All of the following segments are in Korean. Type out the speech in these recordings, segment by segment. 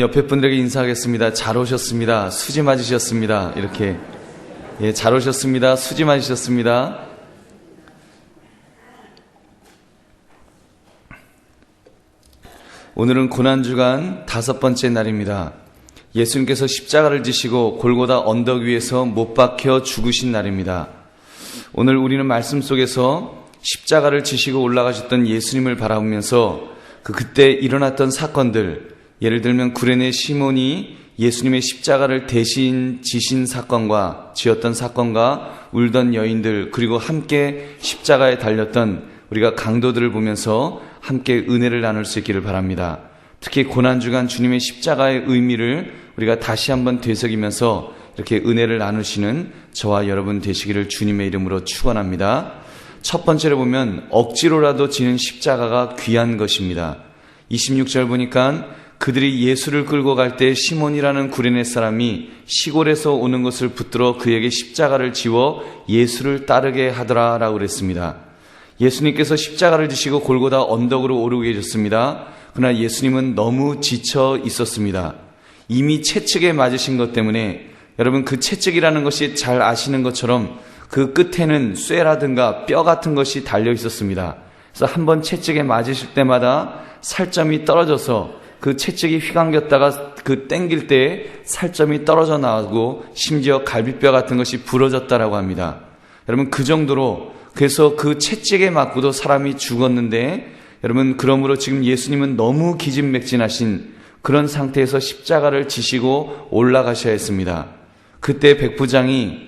옆에 분들에게 인사하겠습니다. 잘 오셨습니다. 수지 맞으셨습니다. 이렇게. 예, 잘 오셨습니다. 수지 맞으셨습니다. 오늘은 고난주간 5번째 날입니다. 예수님께서 십자가를 지시고 골고다 언덕 위에서 못 박혀 죽으신 날입니다. 오늘 우리는 말씀 속에서 십자가를 지시고 올라가셨던 예수님을 바라보면서 그때 일어났던 사건들, 예를 들면 구레네 시몬이 예수님의 십자가를 대신 지신 사건과 지었던 사건과 울던 여인들, 그리고 함께 십자가에 달렸던 우리가 강도들을 보면서 함께 은혜를 나눌 수 있기를 바랍니다. 특히 고난주간 주님의 십자가의 의미를 우리가 다시 한번 되새기면서 이렇게 은혜를 나누시는 저와 여러분 되시기를 주님의 이름으로 축원합니다. 첫 번째로 보면 억지로라도 지는 십자가가 귀한 것입니다. 26절 보니까 그들이 예수를 끌고 갈 때 시몬이라는 구레네 사람이 시골에서 오는 것을 붙들어 그에게 십자가를 지워 예수를 따르게 하더라 라고 그랬습니다. 예수님께서 십자가를 지시고 골고다 언덕으로 오르고 계셨습니다. 그러나 예수님은 너무 지쳐 있었습니다. 이미 채찍에 맞으신 것 때문에, 여러분 그 채찍이라는 것이 잘 아시는 것처럼 그 끝에는 쇠라든가 뼈 같은 것이 달려 있었습니다. 그래서 한번 채찍에 맞으실 때마다 살점이 떨어져서 그 채찍이 휘감겼다가 그 땡길 때 살점이 떨어져 나오고 심지어 갈비뼈 같은 것이 부러졌다라고 합니다. 여러분 그 정도로, 그래서 그 채찍에 맞고도 사람이 죽었는데, 여러분 그러므로 지금 예수님은 너무 기진맥진하신 그런 상태에서 십자가를 지시고 올라가셔야 했습니다. 그때 백부장이,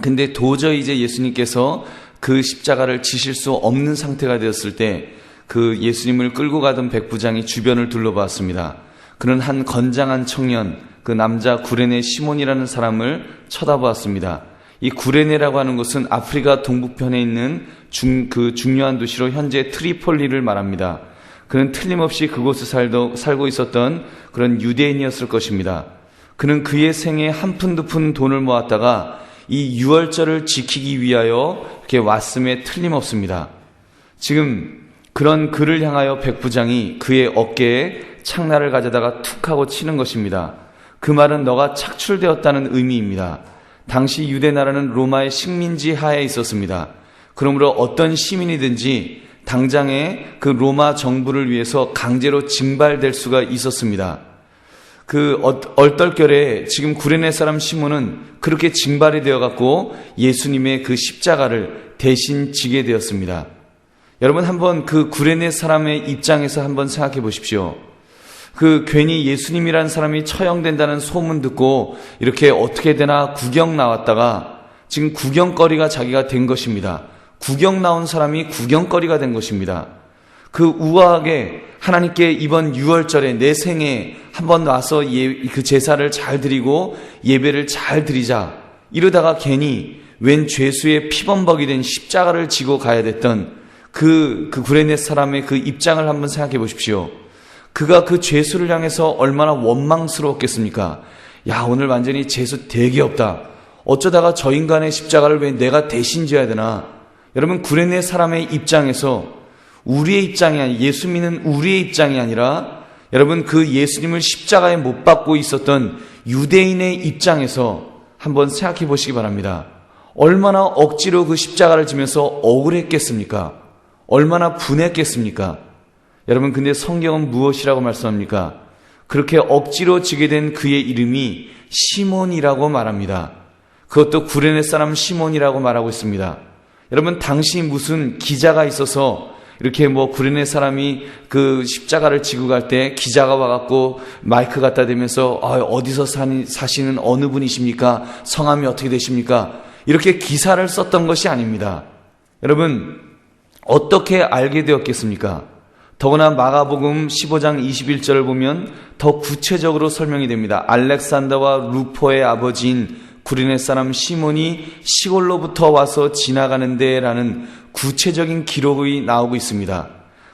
근데 도저히 이제 예수님께서 그 십자가를 지실 수 없는 상태가 되었을 때 그 예수님을 끌고 가던 백부장이 주변을 둘러봤습니다. 그는 한 건장한 청년, 그 남자 구레네 시몬이라는 사람을 쳐다보았습니다. 이 구레네라고 하는 것은 아프리카 동북편에 있는 중요한 도시로 현재 트리폴리를 말합니다. 그는 틀림없이 그곳에 살고 있었던 그런 유대인이었을 것입니다. 그는 그의 생에 한 푼 두 푼 돈을 모았다가 이 유월절을 지키기 위하여 이렇게 왔음에 틀림없습니다. 지금 그런 그를 향하여 백부장이 그의 어깨에 창날을 가져다가 툭 하고 치는 것입니다. 그 말은 너가 착출되었다는 의미입니다. 당시 유대 나라는 로마의 식민지 하에 있었습니다. 그러므로 어떤 시민이든지 당장에 그 로마 정부를 위해서 강제로 징발될 수가 있었습니다. 그 얼떨결에 지금 구레네 사람 시몬은 그렇게 징발이 되어갖고 예수님의 그 십자가를 대신 지게 되었습니다. 여러분 한번 그 구레네 사람의 입장에서 한번 생각해 보십시오. 그 괜히 예수님이라는 사람이 처형된다는 소문 듣고 이렇게 어떻게 되나 구경 나왔다가 지금 구경거리가 자기가 된 것입니다. 구경 나온 사람이 구경거리가 된 것입니다. 그 우아하게 하나님께 이번 6월절에 내 생에 한번 와서 그 제사를 잘 드리고 예배를 잘 드리자, 이러다가 괜히 웬 죄수의 피범벅이 된 십자가를 지고 가야 됐던 그 구레네 사람의 그 입장을 한번 생각해 보십시오. 그가 그 죄수를 향해서 얼마나 원망스러웠겠습니까? 야, 오늘 완전히 죄수 되게 없다. 어쩌다가 저 인간의 십자가를 왜 내가 대신 져야 되나? 여러분 구레네 사람의 입장에서, 우리의 입장이 아니, 예수 믿는 우리의 입장이 아니라 여러분 그 예수님을 십자가에 못 박고 있었던 유대인의 입장에서 한번 생각해 보시기 바랍니다. 얼마나 억지로 그 십자가를 지면서 억울했겠습니까? 얼마나 분했겠습니까? 여러분 근데 성경은 무엇이라고 말씀합니까? 그렇게 억지로 지게 된 그의 이름이 시몬이라고 말합니다. 그것도 구레네 사람 시몬이라고 말하고 있습니다. 여러분 당시 무슨 기자가 있어서 이렇게 구레네 사람이 그 십자가를 지고 갈 때 기자가 와갖고 마이크 갖다 대면서 어디서 사시는 어느 분이십니까? 성함이 어떻게 되십니까? 이렇게 기사를 썼던 것이 아닙니다. 여러분 어떻게 알게 되었겠습니까? 더구나 마가복음 15장 21절을 보면 더 구체적으로 설명이 됩니다. 알렉산더와 루포의 아버지인 구레네 사람 시몬이 시골로부터 와서 지나가는데 라는 구체적인 기록이 나오고 있습니다.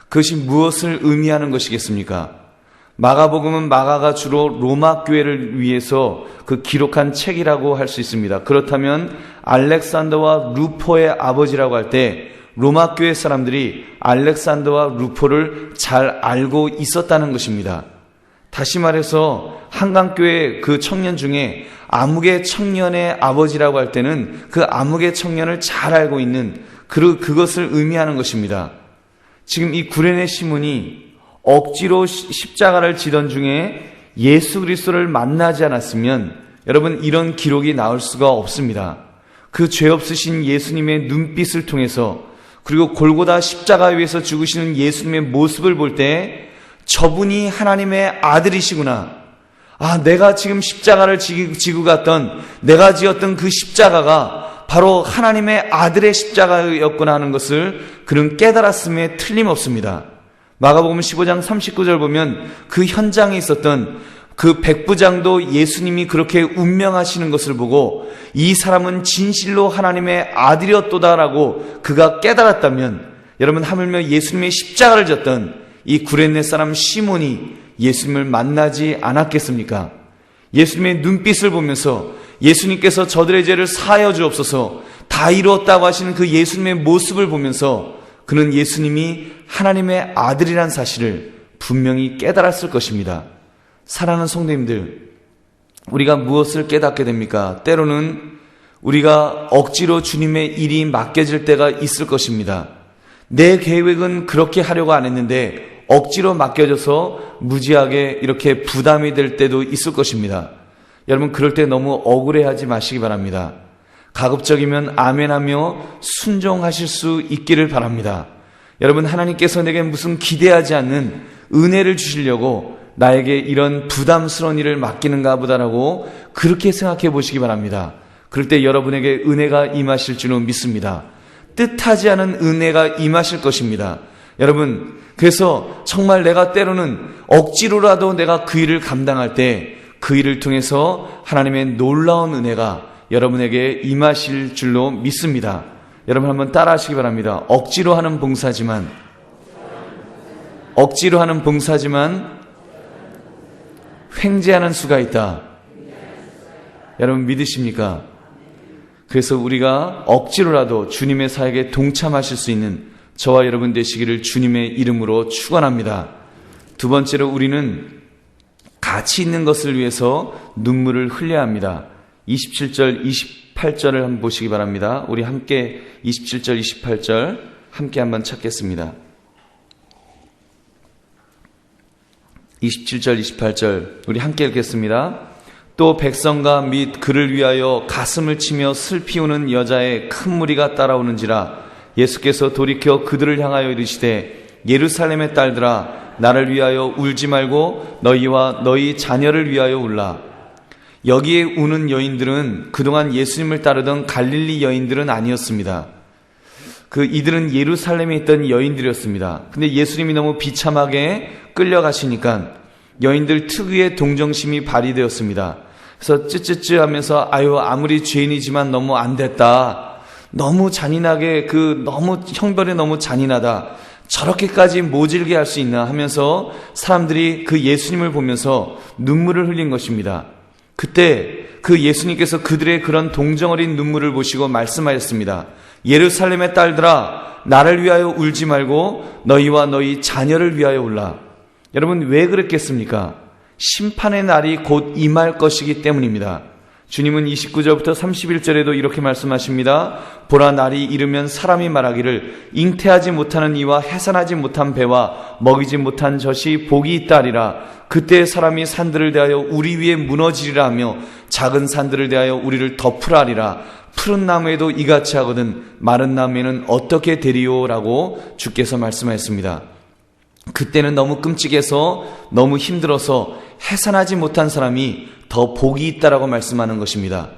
그것이 무엇을 의미하는 것이겠습니까? 마가복음은 마가가 주로 로마 교회를 위해서 그 기록한 책이라고 할 수 있습니다. 그렇다면 알렉산더와 루포의 아버지라고 할 때 로마 교회 사람들이 알렉산더와 루포를 잘 알고 있었다는 것입니다. 다시 말해서 한강교회 그 청년 중에 아무개 청년의 아버지라고 할 때는 그 아무개 청년을 잘 알고 있는 그것을 의미하는 것입니다. 지금 이 구레네 시몬이 억지로 십자가를 지던 중에 예수 그리스도를 만나지 않았으면 여러분 이런 기록이 나올 수가 없습니다. 그 죄 없으신 예수님의 눈빛을 통해서 그리고 골고다 십자가 위에서 죽으시는 예수님의 모습을 볼 때 저분이 하나님의 아들이시구나. 내가 지금 십자가를 지고 갔던 내가 지었던 그 십자가가 바로 하나님의 아들의 십자가였구나 하는 것을 그는 깨달았음에 틀림없습니다. 마가복음 15장 39절 보면 그 현장에 있었던 그 백부장도 예수님이 그렇게 운명하시는 것을 보고 이 사람은 진실로 하나님의 아들이었도다라고 그가 깨달았다면 여러분 하물며 예수님의 십자가를 졌던 이 구레네 사람 시몬이 예수님을 만나지 않았겠습니까? 예수님의 눈빛을 보면서 예수님께서 저들의 죄를 사하여 주옵소서 다 이루었다고 하시는 그 예수님의 모습을 보면서 그는 예수님이 하나님의 아들이란 사실을 분명히 깨달았을 것입니다. 사랑하는 성도님들, 우리가 무엇을 깨닫게 됩니까? 때로는 우리가 억지로 주님의 일이 맡겨질 때가 있을 것입니다. 내 계획은 그렇게 하려고 안 했는데 억지로 맡겨져서 무지하게 이렇게 부담이 될 때도 있을 것입니다. 여러분 그럴 때 너무 억울해하지 마시기 바랍니다. 가급적이면 아멘하며 순종하실 수 있기를 바랍니다. 여러분 하나님께서 내게 무슨 기대하지 않는 은혜를 주시려고 나에게 이런 부담스러운 일을 맡기는가 보다라고 그렇게 생각해 보시기 바랍니다. 그럴 때 여러분에게 은혜가 임하실 줄은 믿습니다. 뜻하지 않은 은혜가 임하실 것입니다. 여러분 그래서 정말 내가 때로는 억지로라도 내가 그 일을 감당할 때 그 일을 통해서 하나님의 놀라운 은혜가 여러분에게 임하실 줄로 믿습니다. 여러분 한번 따라 하시기 바랍니다. 억지로 하는 봉사지만 횡재하는 수가 있다. 여러분 믿으십니까? 그래서 우리가 억지로라도 주님의 사역에 동참하실 수 있는 저와 여러분 되시기를 주님의 이름으로 축원합니다. 두 번째로 우리는 가치 있는 것을 위해서 눈물을 흘려야 합니다. 27절, 28절을 한번 보시기 바랍니다. 우리 함께 27절, 28절 함께 한번 찾겠습니다. 27절, 28절 우리 함께 읽겠습니다. 또 백성과 및 그를 위하여 가슴을 치며 슬피 우는 여자의 큰 무리가 따라오는지라 예수께서 돌이켜 그들을 향하여 이르시되 예루살렘의 딸들아 나를 위하여 울지 말고 너희와 너희 자녀를 위하여 울라. 여기에 우는 여인들은 그동안 예수님을 따르던 갈릴리 여인들은 아니었습니다. 이들은 예루살렘에 있던 여인들이었습니다. 근데 예수님이 너무 비참하게 끌려가시니까 여인들 특유의 동정심이 발휘되었습니다. 그래서 쯔쯔쯔 하면서 아무리 죄인이지만 너무 안 됐다. 너무 잔인하게 너무 형벌이 너무 잔인하다. 저렇게까지 모질게 할 수 있나 하면서 사람들이 그 예수님을 보면서 눈물을 흘린 것입니다. 그때 그 예수님께서 그들의 그런 동정 어린 눈물을 보시고 말씀하셨습니다. 예루살렘의 딸들아 나를 위하여 울지 말고 너희와 너희 자녀를 위하여 울라. 여러분 왜 그랬겠습니까? 심판의 날이 곧 임할 것이기 때문입니다. 주님은 29절부터 31절에도 이렇게 말씀하십니다. 보라 날이 이르면 사람이 말하기를 잉태하지 못하는 이와 해산하지 못한 배와 먹이지 못한 젖이 복이 있다 하리라. 그때 사람이 산들을 대하여 우리 위에 무너지리라 하며 작은 산들을 대하여 우리를 덮으라 하리라. 푸른 나무에도 이같이 하거든 마른 나무에는 어떻게 되리요? 라고 주께서 말씀하셨습니다. 그때는 너무 끔찍해서 너무 힘들어서 해산하지 못한 사람이 더 복이 있다라고 말씀하는 것입니다.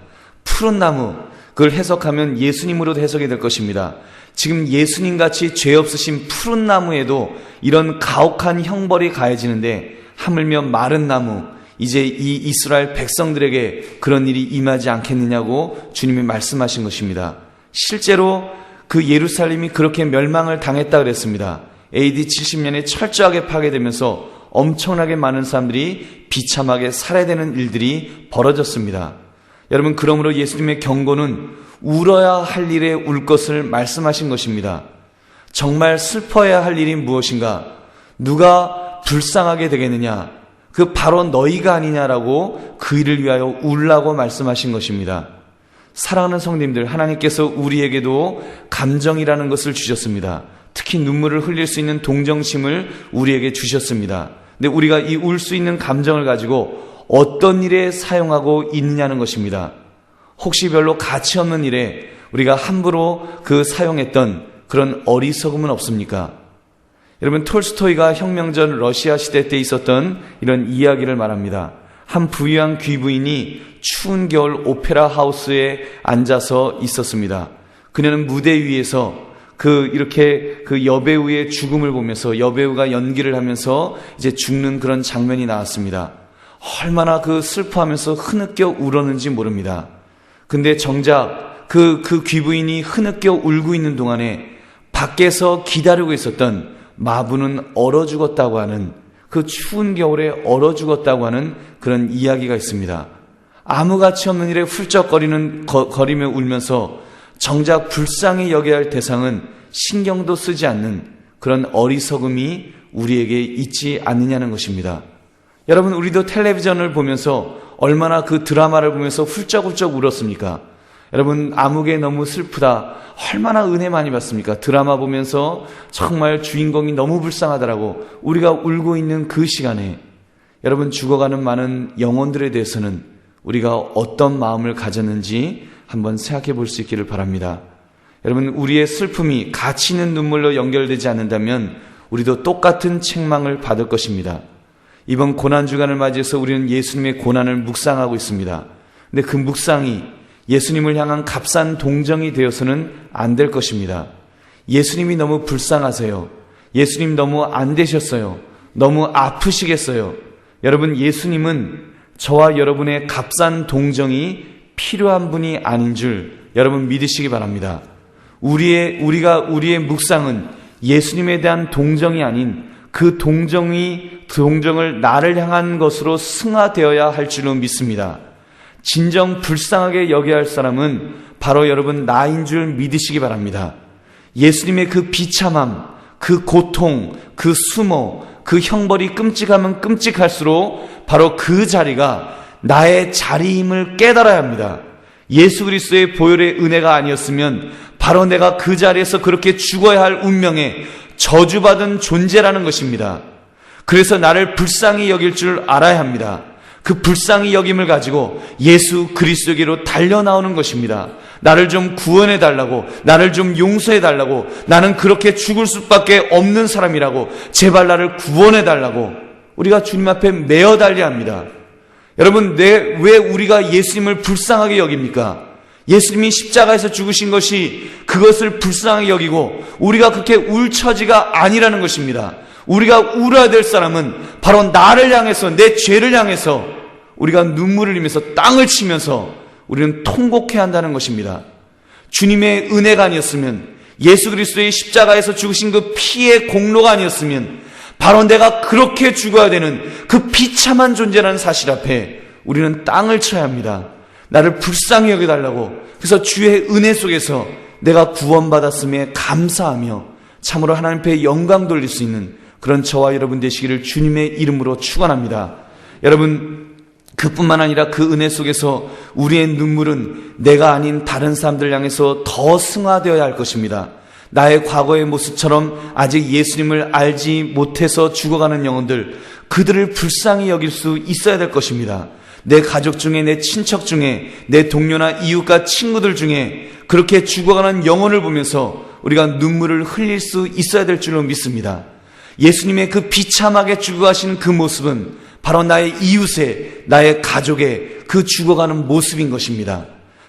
푸른 나무, 그걸 해석하면 예수님으로도 해석이 될 것입니다. 지금 예수님같이 죄 없으신 푸른 나무에도 이런 가혹한 형벌이 가해지는데 하물며 마른 나무, 이제 이 이스라엘 백성들에게 그런 일이 임하지 않겠느냐고 주님이 말씀하신 것입니다. 실제로 그 예루살렘이 그렇게 멸망을 당했다 그랬습니다. AD 70년에 철저하게 파괴되면서 엄청나게 많은 사람들이 비참하게 살해되는 일들이 벌어졌습니다. 여러분 그러므로 예수님의 경고는 울어야 할 일에 울 것을 말씀하신 것입니다. 정말 슬퍼야 할 일이 무엇인가? 누가 불쌍하게 되겠느냐? 그 바로 너희가 아니냐라고 그 일을 위하여 울라고 말씀하신 것입니다. 사랑하는 성도님들, 하나님께서 우리에게도 감정이라는 것을 주셨습니다. 특히 눈물을 흘릴 수 있는 동정심을 우리에게 주셨습니다. 근데 우리가 이 울 수 있는 감정을 가지고 어떤 일에 사용하고 있느냐는 것입니다. 혹시 별로 가치 없는 일에 우리가 함부로 사용했던 그런 어리석음은 없습니까? 여러분, 톨스토이가 혁명전 러시아 시대 때 있었던 이런 이야기를 말합니다. 한 부유한 귀부인이 추운 겨울 오페라 하우스에 앉아서 있었습니다. 그녀는 무대 위에서 이렇게 여배우의 죽음을 보면서 여배우가 연기를 하면서 이제 죽는 그런 장면이 나왔습니다. 얼마나 슬퍼하면서 흐느껴 울었는지 모릅니다. 근데 정작 그 귀부인이 흐느껴 울고 있는 동안에 밖에서 기다리고 있었던 마부는 얼어 죽었다고 하는, 그 추운 겨울에 얼어 죽었다고 하는 그런 이야기가 있습니다. 아무 가치 없는 일에 훌쩍거리며 울면서 정작 불쌍히 여겨야 할 대상은 신경도 쓰지 않는 그런 어리석음이 우리에게 있지 않느냐는 것입니다. 여러분, 우리도 텔레비전을 보면서 얼마나 그 드라마를 보면서 훌쩍훌쩍 울었습니까? 여러분, 암흑에 너무 슬프다, 얼마나 은혜 많이 받습니까? 드라마 보면서 정말 주인공이 너무 불쌍하더라고 우리가 울고 있는 그 시간에 여러분, 죽어가는 많은 영혼들에 대해서는 우리가 어떤 마음을 가졌는지 한번 생각해 볼 수 있기를 바랍니다. 여러분, 우리의 슬픔이 가치 있는 눈물로 연결되지 않는다면 우리도 똑같은 책망을 받을 것입니다. 이번 고난주간을 맞이해서 우리는 예수님의 고난을 묵상하고 있습니다. 근데 그 묵상이 예수님을 향한 값싼 동정이 되어서는 안 될 것입니다. 예수님이 너무 불쌍하세요. 예수님 너무 안 되셨어요. 너무 아프시겠어요. 여러분, 예수님은 저와 여러분의 값싼 동정이 필요한 분이 아닌 줄 여러분 믿으시기 바랍니다. 우리의 묵상은 예수님에 대한 동정이 아닌 그 동정을 나를 향한 것으로 승화되어야 할 줄로 믿습니다. 진정 불쌍하게 여겨야 할 사람은 바로 여러분 나인 줄 믿으시기 바랍니다. 예수님의 그 비참함, 그 고통, 그 수모, 그 형벌이 끔찍하면 끔찍할수록 바로 그 자리가 나의 자리임을 깨달아야 합니다. 예수 그리스도의 보혈의 은혜가 아니었으면 바로 내가 그 자리에서 그렇게 죽어야 할 운명에 저주받은 존재라는 것입니다. 그래서 나를 불쌍히 여길 줄 알아야 합니다. 그 불쌍히 여김을 가지고 예수 그리스도에게로 달려나오는 것입니다. 나를 좀 구원해 달라고, 나를 좀 용서해 달라고, 나는 그렇게 죽을 수밖에 없는 사람이라고, 제발 나를 구원해 달라고 우리가 주님 앞에 매어 달려야 합니다. 여러분, 왜 우리가 예수님을 불쌍하게 여깁니까? 예수님이 십자가에서 죽으신 것이 그것을 불쌍하게 여기고 우리가 그렇게 울 처지가 아니라는 것입니다. 우리가 울어야 될 사람은 바로 나를 향해서, 내 죄를 향해서 우리가 눈물을 흘리면서 땅을 치면서 우리는 통곡해야 한다는 것입니다. 주님의 은혜가 아니었으면, 예수 그리스도의 십자가에서 죽으신 그 피의 공로가 아니었으면 바로 내가 그렇게 죽어야 되는 그 비참한 존재라는 사실 앞에 우리는 땅을 쳐야 합니다. 나를 불쌍히 여겨달라고. 그래서 주의 은혜 속에서 내가 구원받았음에 감사하며 참으로 하나님 앞에 영광 돌릴 수 있는 그런 저와 여러분 되시기를 주님의 이름으로 축원합니다. 여러분, 그뿐만 아니라 그 은혜 속에서 우리의 눈물은 내가 아닌 다른 사람들 향해서 더 승화되어야 할 것입니다. 나의 과거의 모습처럼 아직 예수님을 알지 못해서 죽어가는 영혼들, 그들을 불쌍히 여길 수 있어야 될 것입니다. 내 가족 중에, 내 친척 중에, 내 동료나 이웃과 친구들 중에 그렇게 죽어가는 영혼을 보면서 우리가 눈물을 흘릴 수 있어야 될 줄로 믿습니다. 예수님의 그 비참하게 죽어가시는 그 모습은 바로 나의 이웃의, 나의 가족의 그 죽어가는 모습인 것입니다.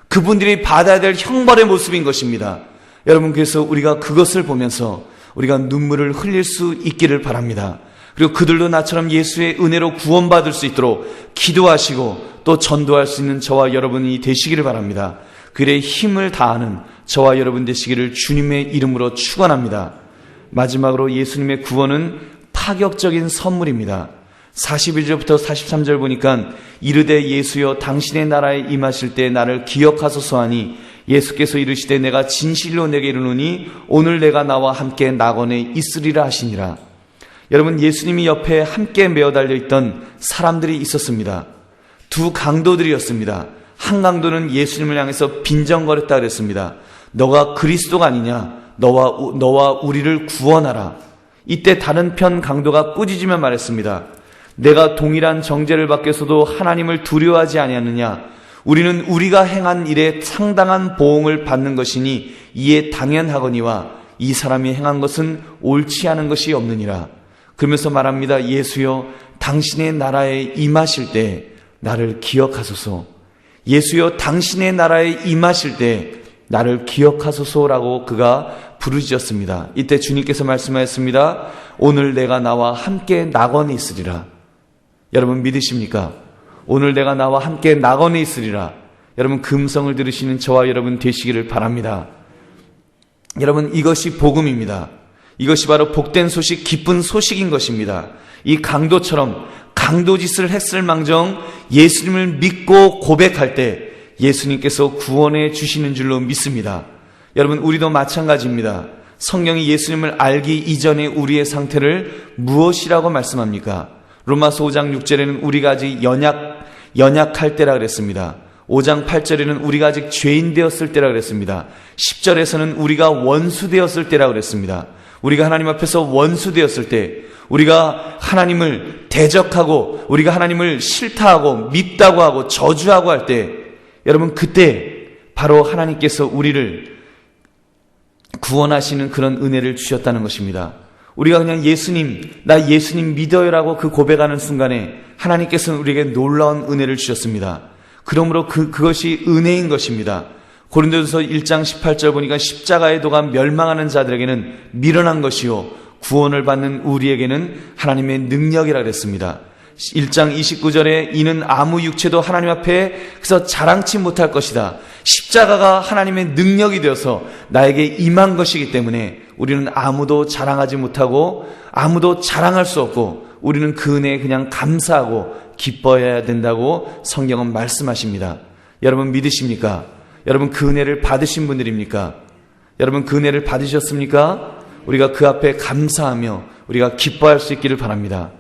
그분들이 받아야 될 형벌의 모습인 것입니다. 여러분, 그래서 우리가 그것을 보면서 우리가 눈물을 흘릴 수 있기를 바랍니다. 그리고 그들도 나처럼 예수의 은혜로 구원받을 수 있도록 기도하시고 또 전도할 수 있는 저와 여러분이 되시기를 바랍니다. 그 일에 힘을 다하는 저와 여러분 되시기를 주님의 이름으로 축원합니다. 마지막으로 예수님의 구원은 파격적인 선물입니다. 41절부터 43절 보니까 이르되 예수여 당신의 나라에 임하실 때 나를 기억하소서 하니 예수께서 이르시되 내가 진실로 내게 이르노니 오늘 내가 나와 함께 낙원에 있으리라 하시니라. 여러분, 예수님이 옆에 함께 메어 달려있던 사람들이 있었습니다. 두 강도들이었습니다. 한 강도는 예수님을 향해서 빈정거렸다 그랬습니다. 너가 그리스도가 아니냐? 너와 우리를 구원하라. 이때 다른 편 강도가 꾸짖으며 말했습니다. 내가 동일한 정죄를 받겠어도 하나님을 두려워하지 아니하느냐? 우리는 우리가 행한 일에 상당한 보응을 받는 것이니 이에 당연하거니와 이 사람이 행한 것은 옳지 않은 것이 없느니라. 그러면서 말합니다. 예수여, 당신의 나라에 임하실 때 나를 기억하소서. 예수여, 당신의 나라에 임하실 때 나를 기억하소서라고 그가 부르짖었습니다. 이때 주님께서 말씀하셨습니다. 오늘 내가 나와 함께 낙원에 있으리라. 여러분 믿으십니까? 오늘 내가 나와 함께 낙원에 있으리라. 여러분, 금성을 들으시는 저와 여러분 되시기를 바랍니다. 여러분, 이것이 복음입니다. 이것이 바로 복된 소식, 기쁜 소식인 것입니다. 이 강도처럼 강도짓을 했을 망정 예수님을 믿고 고백할 때 예수님께서 구원해 주시는 줄로 믿습니다. 여러분, 우리도 마찬가지입니다. 성경이 예수님을 알기 이전에 우리의 상태를 무엇이라고 말씀합니까? 로마서 5장 6절에는 우리가 아직 연약할 때라 그랬습니다. 5장 8절에는 우리가 아직 죄인 되었을 때라 그랬습니다. 10절에서는 우리가 원수 되었을 때라 그랬습니다. 우리가 하나님 앞에서 원수 되었을 때, 우리가 하나님을 대적하고 우리가 하나님을 싫다하고 밉다고 하고 저주하고 할 때, 여러분, 그때 바로 하나님께서 우리를 구원하시는 그런 은혜를 주셨다는 것입니다. 우리가 그냥 나 예수님 믿어요라고 그 고백하는 순간에 하나님께서는 우리에게 놀라운 은혜를 주셨습니다. 그러므로 그것이 은혜인 것입니다. 고린도전서 1장 18절 보니까 십자가의 도가 멸망하는 자들에게는 미련한 것이요 구원을 받는 우리에게는 하나님의 능력이라 그랬습니다. 1장 29절에 이는 아무 육체도 하나님 앞에서 자랑치 못할 것이다. 십자가가 하나님의 능력이 되어서 나에게 임한 것이기 때문에 우리는 아무도 자랑하지 못하고 아무도 자랑할 수 없고 우리는 그 은혜에 그냥 감사하고 기뻐해야 된다고 성경은 말씀하십니다. 여러분 믿으십니까? 여러분 그 은혜를 받으신 분들입니까? 여러분 그 은혜를 받으셨습니까? 우리가 그 앞에 감사하며 우리가 기뻐할 수 있기를 바랍니다.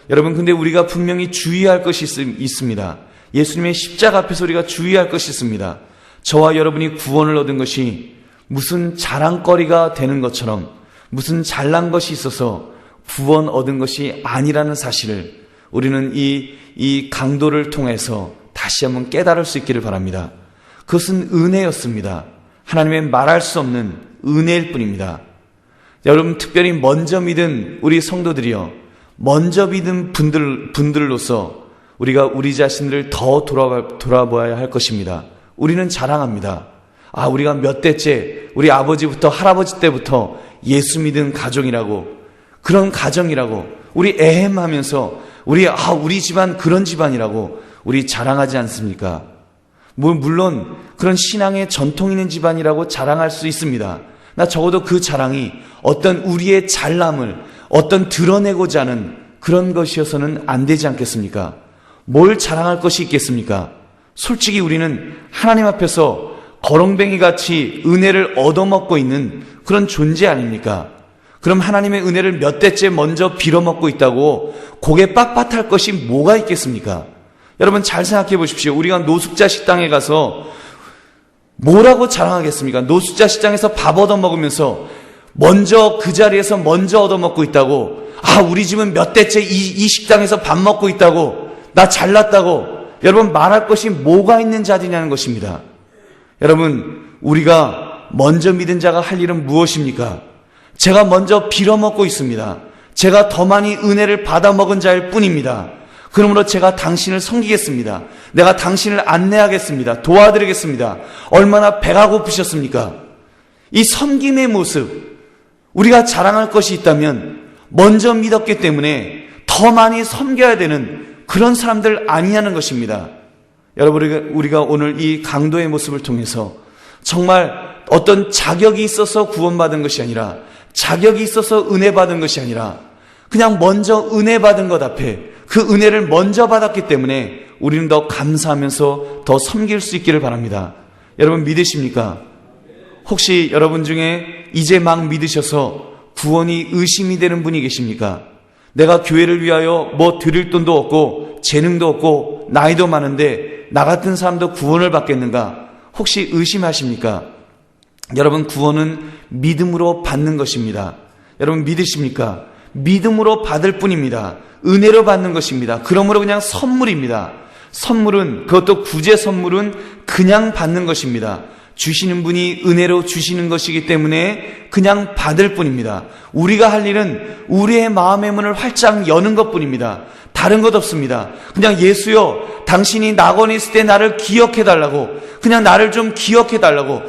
여러분, 근데 우리가 분명히 주의할 것이 있습니다. 예수님의 십자가 앞에서 우리가 주의할 것이 있습니다. 저와 여러분이 구원을 얻은 것이 무슨 자랑거리가 되는 것처럼 무슨 잘난 것이 있어서 구원 얻은 것이 아니라는 사실을 우리는 이 강도를 통해서 다시 한번 깨달을 수 있기를 바랍니다. 그것은 은혜였습니다. 하나님의 말할 수 없는 은혜일 뿐입니다. 여러분, 특별히 먼저 믿은 우리 성도들이요, 먼저 믿은 분들로서 우리가 우리 자신을 더 돌아보아야 할 것입니다. 우리는 자랑합니다. 우리가 몇 대째, 우리 아버지부터 할아버지 때부터 예수 믿은 가정이라고, 그런 가정이라고, 우리 애헴하면서 우리 집안 그런 집안이라고 우리 자랑하지 않습니까? 물론 그런 신앙의 전통 있는 집안이라고 자랑할 수 있습니다. 나 적어도 그 자랑이 어떤 우리의 잘남을 어떤 드러내고자 하는 그런 것이어서는 안 되지 않겠습니까? 뭘 자랑할 것이 있겠습니까? 솔직히 우리는 하나님 앞에서 거렁뱅이같이 은혜를 얻어먹고 있는 그런 존재 아닙니까? 그럼 하나님의 은혜를 몇 대째 먼저 빌어먹고 있다고 고개 빳빳할 것이 뭐가 있겠습니까? 여러분 잘 생각해 보십시오. 우리가 노숙자 식당에 가서 뭐라고 자랑하겠습니까? 노숙자 식당에서 밥 얻어먹으면서 먼저 그 자리에서 먼저 얻어먹고 있다고, 우리 집은 몇 대째 이 식당에서 밥 먹고 있다고, 나 잘났다고, 여러분 말할 것이 뭐가 있는 자리냐는 것입니다. 여러분, 우리가 먼저 믿은 자가 할 일은 무엇입니까? 제가 먼저 빌어먹고 있습니다. 제가 더 많이 은혜를 받아먹은 자일 뿐입니다. 그러므로 제가 당신을 섬기겠습니다. 내가 당신을 안내하겠습니다. 도와드리겠습니다. 얼마나 배가 고프셨습니까? 이 섬김의 모습, 우리가 자랑할 것이 있다면 먼저 믿었기 때문에 더 많이 섬겨야 되는 그런 사람들 아니냐는 것입니다. 여러분, 우리가 오늘 이 강도의 모습을 통해서 정말 어떤 자격이 있어서 구원받은 것이 아니라, 자격이 있어서 은혜 받은 것이 아니라 그냥 먼저 은혜 받은 것 앞에 그 은혜를 먼저 받았기 때문에 우리는 더 감사하면서 더 섬길 수 있기를 바랍니다. 여러분 믿으십니까? 혹시 여러분 중에 이제 막 믿으셔서 구원이 의심이 되는 분이 계십니까? 내가 교회를 위하여 뭐 드릴 돈도 없고 재능도 없고 나이도 많은데 나 같은 사람도 구원을 받겠는가? 혹시 의심하십니까? 여러분, 구원은 믿음으로 받는 것입니다. 여러분 믿으십니까? 믿음으로 받을 뿐입니다. 은혜로 받는 것입니다. 그러므로 그냥 선물입니다. 선물은, 그것도 구제 선물은 그냥 받는 것입니다. 주시는 분이 은혜로 주시는 것이기 때문에 그냥 받을 뿐입니다. 우리가 할 일은 우리의 마음의 문을 활짝 여는 것뿐입니다. 다른 것 없습니다. 그냥 예수여, 당신이 낙원에 있을 때 나를 기억해달라고, 그냥 나를 좀 기억해달라고,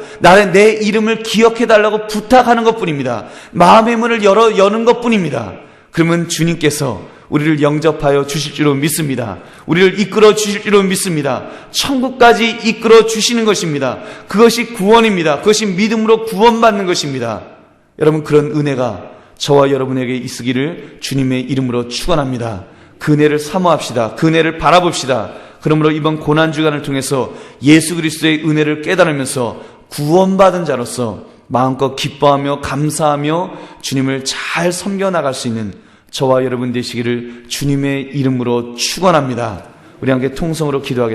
내 이름을 기억해달라고 부탁하는 것뿐입니다. 마음의 문을 여는 것뿐입니다. 그러면 주님께서 우리를 영접하여 주실 줄로 믿습니다. 우리를 이끌어 주실 줄로 믿습니다. 천국까지 이끌어 주시는 것입니다. 그것이 구원입니다. 그것이 믿음으로 구원받는 것입니다. 여러분, 그런 은혜가 저와 여러분에게 있으기를 주님의 이름으로 축원합니다. 그 은혜를 사모합시다. 그 은혜를 바라봅시다. 그러므로 이번 고난주간을 통해서 예수 그리스도의 은혜를 깨달으면서 구원받은 자로서 마음껏 기뻐하며 감사하며 주님을 잘 섬겨나갈 수 있는 저와 여러분 되시기를 주님의 이름으로 축원합니다. 우리 함께 통성으로 기도하겠습니다.